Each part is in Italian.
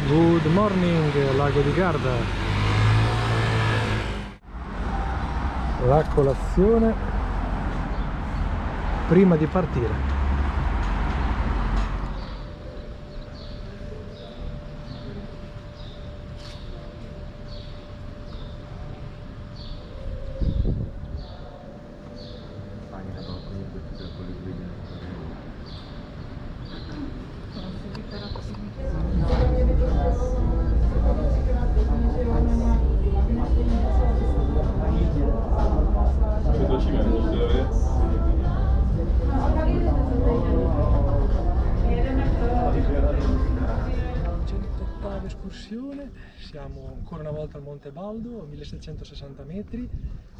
Good morning, Lago di Garda. La colazione prima di partire. Escursione, siamo ancora una volta al Monte Baldo, a 1660 metri,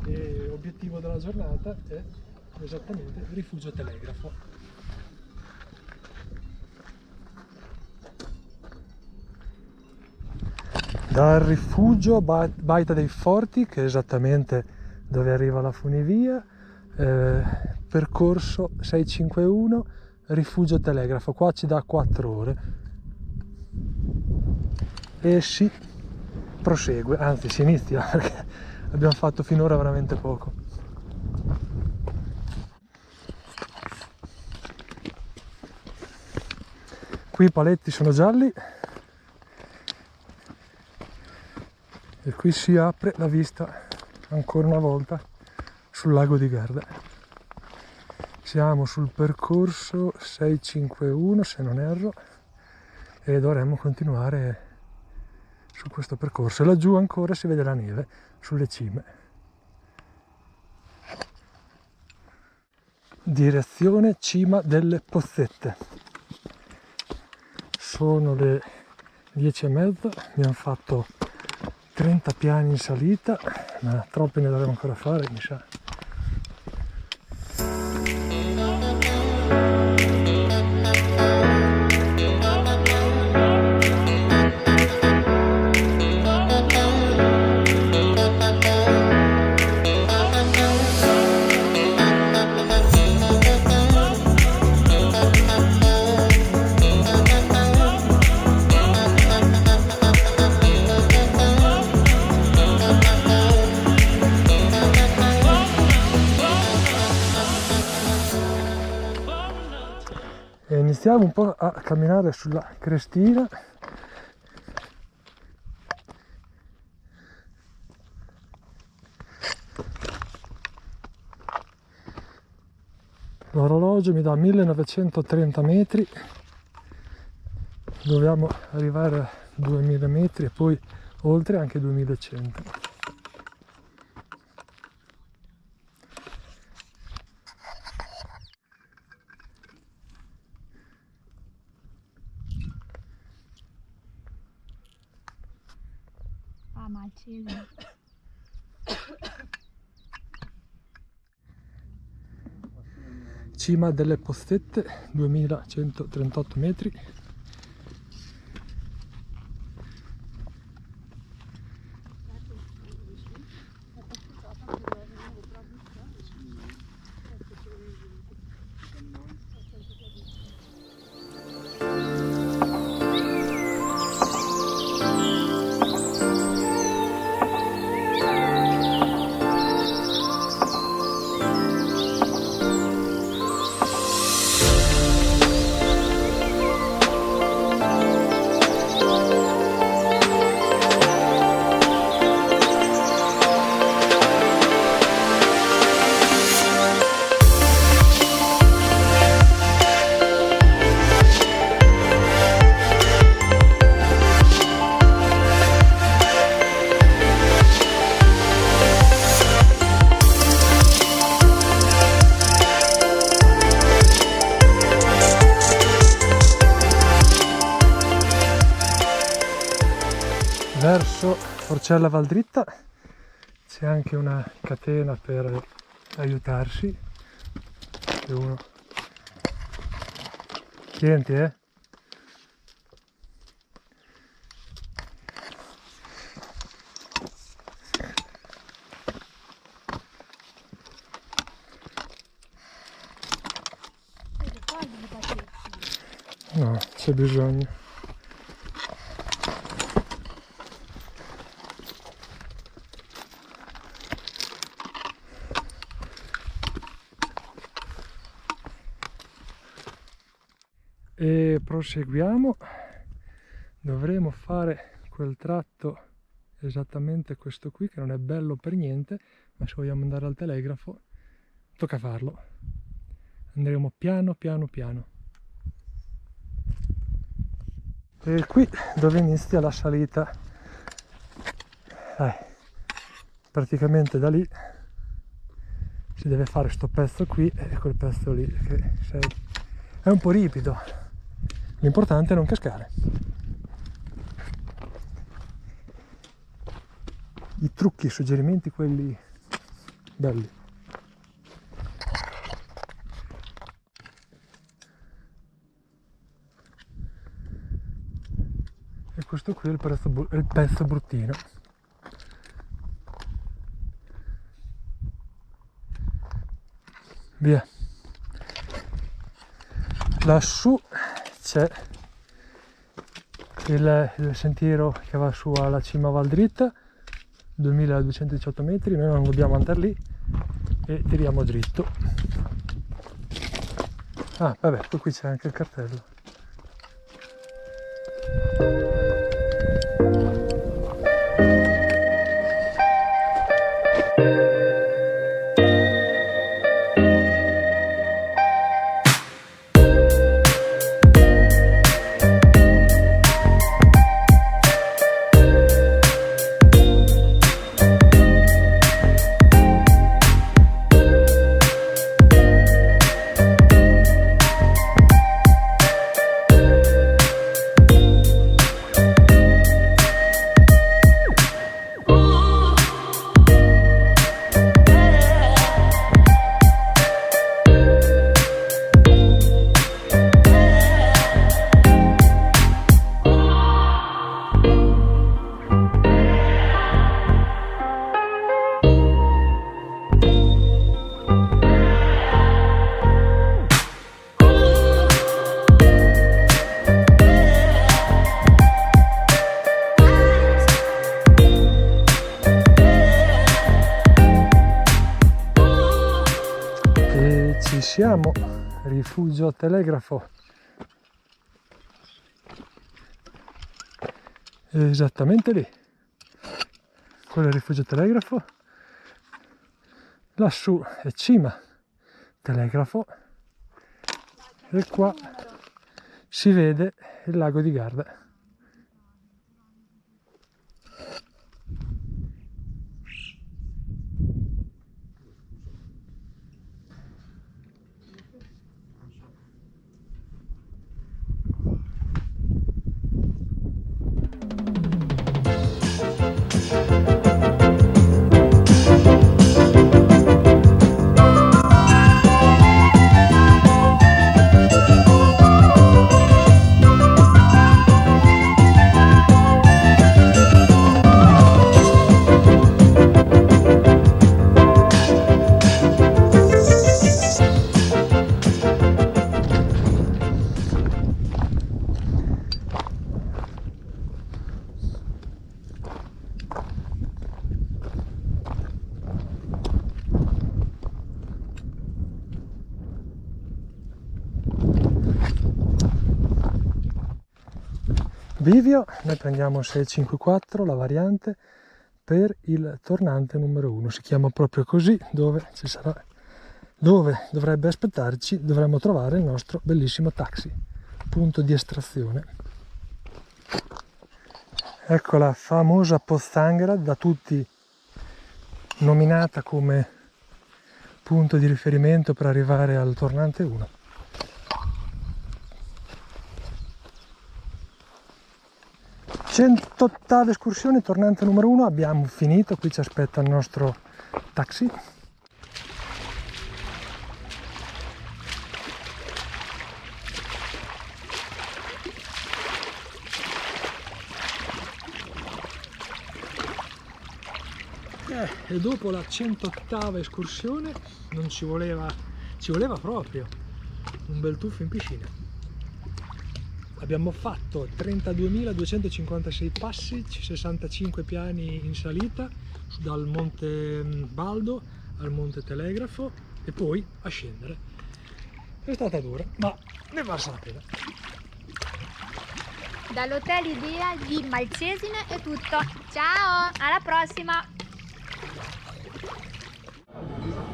e l'obiettivo della giornata è esattamente il rifugio telegrafo. Dal rifugio Baita dei Forti, che è esattamente dove arriva la funivia, percorso 651, rifugio telegrafo, qua ci dà 4 ore. E si prosegue, anzi si inizia, perché abbiamo fatto finora veramente poco. Qui i paletti sono gialli e qui si apre la vista ancora una volta sul lago di Garda. Siamo sul percorso 651 se non erro e dovremmo continuare su questo percorso. Laggiù ancora si vede la neve sulle cime. Direzione Cima delle Pozzette. Sono le 10:30, abbiamo fatto 30 piani in salita, ma troppi ne dovremo ancora fare, mi sa. Iniziamo un po' a camminare sulla crestina. L'orologio mi dà 1930 metri, dobbiamo arrivare a 2000 metri e poi oltre anche 2100. Cima delle Pozzette, 2138 metri. Verso Forcella Valdritta c'è anche una catena per aiutarsi, se uno... Tienti, No, c'è bisogno. E proseguiamo. Dovremo fare quel tratto, esattamente questo qui, che non è bello per niente, ma se vogliamo andare al telegrafo tocca farlo. Andremo piano piano piano. E qui dove inizia la salita, praticamente da lì si deve fare sto pezzo qui e quel pezzo lì che è un po' ripido, l'importante è non cascare. I trucchi, i suggerimenti, quelli belli. E questo qui è il pezzo bruttino. Via. Lassù c'è il sentiero che va su alla cima Val Dritta, 2218 metri, noi non dobbiamo andare lì e tiriamo dritto. Ah, vabbè, qui c'è anche il cartello. Siamo, rifugio telegrafo, esattamente lì, quello è il rifugio telegrafo, lassù è cima telegrafo e qua si vede il lago di Garda. Bivio, noi prendiamo 654, la variante, per il tornante numero 1, si chiama proprio così, dove dovrebbe aspettarci, dovremmo trovare il nostro bellissimo taxi, punto di estrazione. Ecco la famosa Pozzanghera, da tutti nominata come punto di riferimento per arrivare al tornante 1. Ottava escursione, tornante numero 1, abbiamo finito, qui ci aspetta il nostro taxi. E dopo la 108ª escursione non ci voleva proprio un bel tuffo in piscina. Abbiamo fatto 32.256 passi, 65 piani in salita dal Monte Baldo al Monte Telegrafo e poi a scendere. È stata dura, ma ne valsa la pena. Dall'hotel Idea di Malcesine è tutto. Ciao, alla prossima!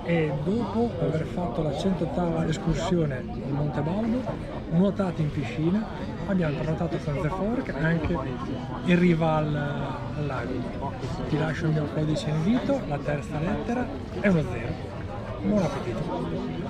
E dopo aver fatto la 108ª escursione al Monte Baldo, nuotato in piscina, abbiamo prenotato con The Fork anche in riva al lago. Ti lascio il mio codice invito, la terza lettera è uno 0. Buon appetito!